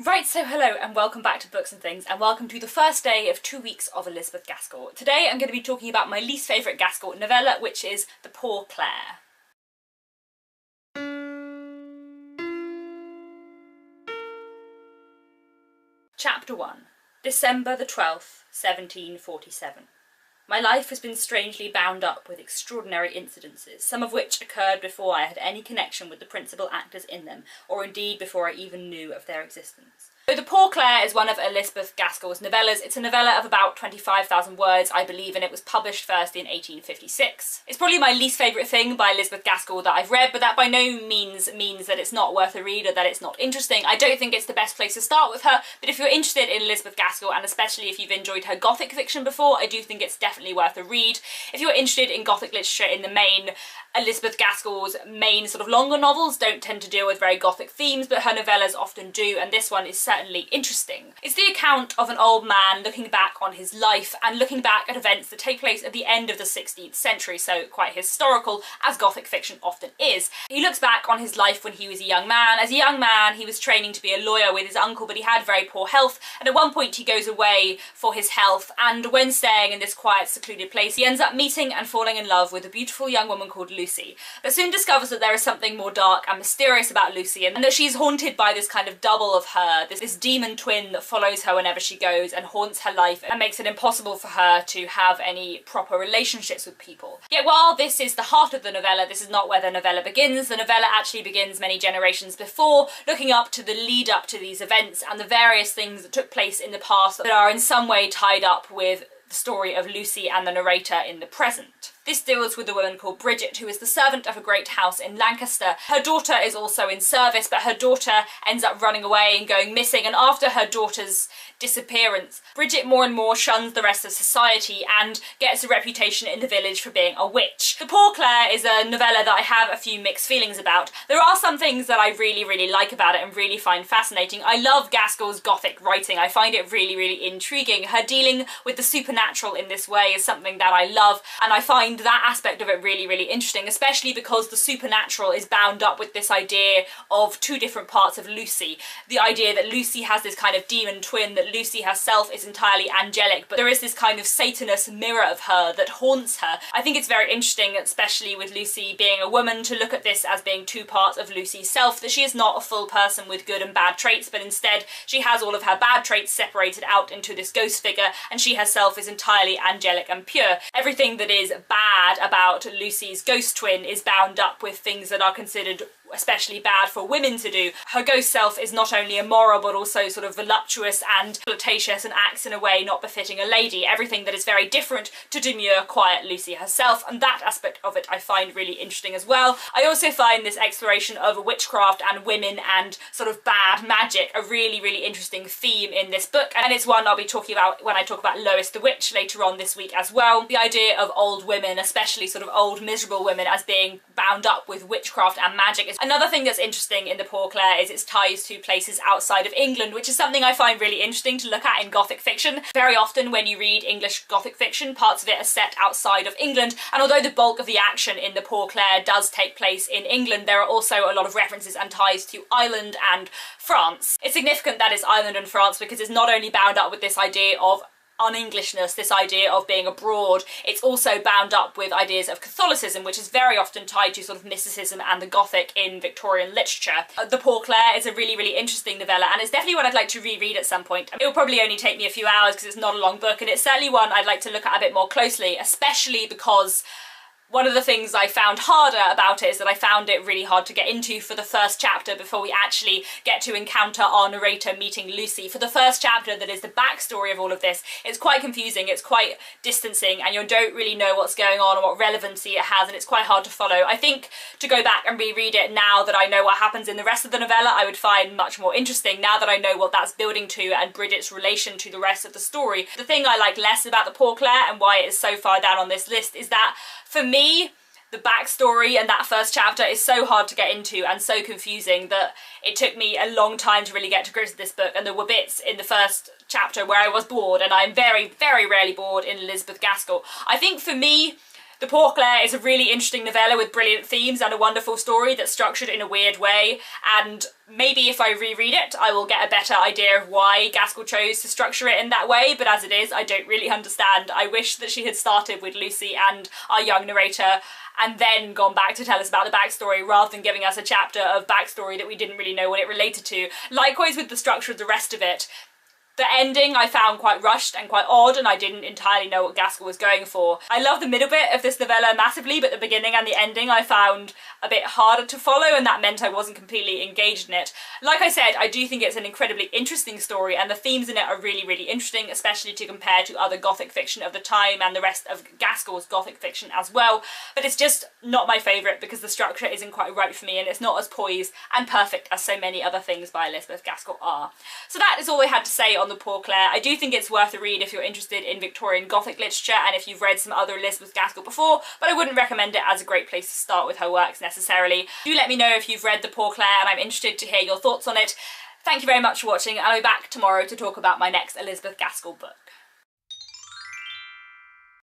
Right, so hello and welcome back to Books and Things, and welcome to the first day of 2 weeks of Elizabeth Gaskell. Today I'm going to be talking about my least favourite Gaskell novella, which is The Poor Clare. Chapter 1. December the 12th, 1747. My life has been strangely bound up with extraordinary incidences, some of which occurred before I had any connection with the principal actors in them, or indeed before I even knew of their existence. So The Poor Clare is one of Elizabeth Gaskell's novellas. It's a novella of about 25,000 words, I believe, and it was published first in 1856. It's probably my least favourite thing by Elizabeth Gaskell that I've read, but that by no means means that it's not worth a read or that it's not interesting. I don't think it's the best place to start with her, but if you're interested in Elizabeth Gaskell, and especially if you've enjoyed her Gothic fiction before, I do think it's definitely worth a read. If you're interested in Gothic literature in the main, Elizabeth Gaskell's main sort of longer novels don't tend to deal with very Gothic themes, but her novellas often do, and this one is certainly interesting. It's the account of an old man looking back on his life and looking back at events that take place at the end of the 16th century, so quite historical, as Gothic fiction often is. He looks back on his life when he was a young man. As a young man, he was training to be a lawyer with his uncle, but he had very poor health, and at one point he goes away for his health, and when staying in this quiet, secluded place, he ends up meeting and falling in love with a beautiful young woman called Lucy, but soon discovers that there is something more dark and mysterious about Lucy, and that she's haunted by this kind of double of her, this demon twin that follows her whenever she goes and haunts her life and makes it impossible for her to have any proper relationships with people. Yet while this is the heart of the novella, this is not where the novella begins. The novella actually begins many generations before, looking up to the lead up to these events and the various things that took place in the past that are in some way tied up with the story of Lucy and the narrator in the present. This deals with a woman called Bridget, who is the servant of a great house in Lancaster. Her daughter is also in service, but her daughter ends up running away and going missing, and after her daughter's disappearance, Bridget more and more shuns the rest of society and gets a reputation in the village for being a witch. The Poor Clare is a novella that I have a few mixed feelings about. There are some things that I really like about it and really find fascinating. I love Gaskell's Gothic writing. I find it really intriguing. Her dealing with the supernatural in this way is something that I love, and I find that aspect of it really interesting, especially because the supernatural is bound up with this idea of two different parts of Lucy. The idea that Lucy has this kind of demon twin, that Lucy herself is entirely angelic, but there is this kind of Satanist mirror of her that haunts her. I think it's very interesting, especially with Lucy being a woman, to look at this as being two parts of Lucy's self, that she is not a full person with good and bad traits, but instead she has all of her bad traits separated out into this ghost figure, and she herself is entirely angelic and pure. Everything that is bad about Lucy's ghost twin is bound up with things that are considered especially bad for women to do. Her ghost self is not only immoral but also sort of voluptuous and flirtatious and acts in a way not befitting a lady. Everything that is very different to demure, quiet Lucy herself, and that aspect of it I find really interesting as well. I also find this exploration of witchcraft and women and sort of bad magic a really interesting theme in this book, and it's one I'll be talking about when I talk about Lois the Witch later on this week as well. The idea of old women, especially sort of old miserable women, as being bound up with witchcraft and magic is another thing that's interesting in The Poor Clare, is its ties to places outside of England, which is something I find really interesting to look at in Gothic fiction. Very often when you read English Gothic fiction, parts of it are set outside of England, and although the bulk of the action in The Poor Clare does take place in England, there are also a lot of references and ties to Ireland and France. It's significant that it's Ireland and France because it's not only bound up with this idea of un-Englishness, this idea of being abroad, it's also bound up with ideas of Catholicism, which is very often tied to sort of mysticism and the Gothic in Victorian literature. The Poor Clare is a really interesting novella, and it's definitely one I'd like to reread at some point. It will probably only take me a few hours because it's not a long book, and it's certainly one I'd like to look at a bit more closely, especially because one of the things I found harder about it is that I found it really hard to get into for the first chapter before we actually get to encounter our narrator meeting Lucy. For the first chapter, that is the backstory of all of this, it's quite confusing, it's quite distancing, and you don't really know what's going on or what relevancy it has, and it's quite hard to follow. I think to go back and reread it now that I know what happens in the rest of the novella, I would find much more interesting now that I know what that's building to and Bridget's relation to the rest of the story. The thing I like less about The Poor Clare and why it is so far down on this list is that, for me, the backstory and that first chapter is so hard to get into and so confusing that it took me a long time to really get to grips with this book, and there were bits in the first chapter where I was bored, and I'm very rarely bored in Elizabeth Gaskell. I think for me, The Poor Clare is a really interesting novella with brilliant themes and a wonderful story that's structured in a weird way, and maybe if I reread it I will get a better idea of why Gaskell chose to structure it in that way, but as it is, I don't really understand. I wish that she had started with Lucy and our young narrator and then gone back to tell us about the backstory rather than giving us a chapter of backstory that we didn't really know what it related to. Likewise with the structure of the rest of it. The ending I found quite rushed and quite odd, and I didn't entirely know what Gaskell was going for. I love the middle bit of this novella massively, but the beginning and the ending I found a bit harder to follow, and that meant I wasn't completely engaged in it. Like I said, I do think it's an incredibly interesting story, and the themes in it are really, really interesting, especially to compare to other Gothic fiction of the time and the rest of Gaskell's Gothic fiction as well, but it's just not my favourite because the structure isn't quite right for me, and it's not as poised and perfect as so many other things by Elizabeth Gaskell are. So that is all I had to say on The Poor Clare. I do think it's worth a read if you're interested in Victorian Gothic literature and if you've read some other Elizabeth Gaskell before, but I wouldn't recommend it as a great place to start with her works necessarily. Do let me know if you've read The Poor Clare, and I'm interested to hear your thoughts on it. Thank you very much for watching, and I'll be back tomorrow to talk about my next Elizabeth Gaskell book.